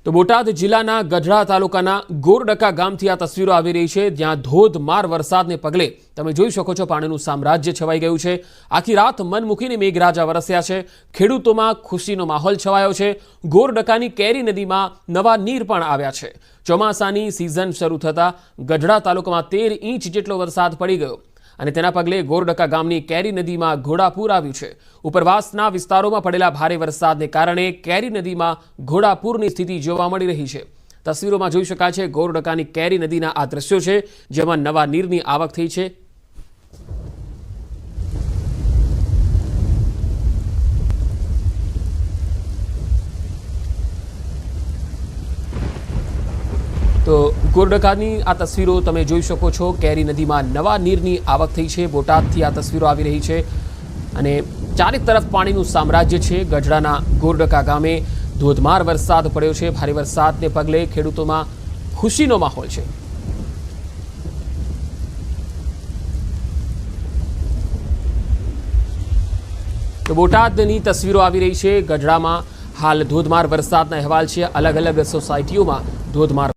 તો બોટાદ જિલ્લાના ગઢડા તાલુકાના ગોરડકા ગામથી આ તસવીરો આવી રહી છે, જ્યાં ધોધમાર વરસાદને પગલે તમે જોઈ શકો છો પાણીનું સામ્રાજ્ય છવાઈ ગયું છે। આખી રાત મન મૂકીને મેઘરાજા વરસ્યા છે। ખેડૂતોમાં ખુશીનો માહોલ છવાયો છે। ગોરડકાની કેરી નદીમાં નવા નીર પણ આવ્યા છે। ચોમાસાની સિઝન શરૂ થતા ગઢડા તાલુકામાં 13 ઇંચ જેટલો વરસાદ પડી ગયો અને તેના પગલે ગોરડકા ગામની કેરી નદીમાં ઘોડાપૂર આવ્યું છે। ઉપરવાસના વિસ્તારોમાં પડેલા ભારે વરસાદને કારણે કેરી નદીમાં ઘોડાપૂરની સ્થિતિ જોવા મળી રહી છે। તસવીરોમાં જોઈ શકાય છે ગોરડકાની કેરી નદીના આ દ્રશ્યો છે, જેમાં નવા નીરની આવક થઈ છે। તો ગોરડકાની આ તસવીરો તમે જોઈ શકો છો। કેરી નદીમાં નવા નીરની આવક થઈ છે। બોટાદથી આ તસવીરો આવી રહી છે અને ચારે તરફ પાણીનું સામ્રાજ્ય છે। ગઢડાના ગોરડકા ગામે ધોધમાર વરસાદ પડ્યો છે। ભારે વરસાદને પગલે ખેડૂતોમાં ખુશીનો માહોલ છે। તો બોટાદની તસવીરો આવી રહી છે। ગઢડામાં હાલ ધોધમાર વરસાદના અહેવાલ છે। અલગ અલગ સોસાયટીઓમાં ધોધમાર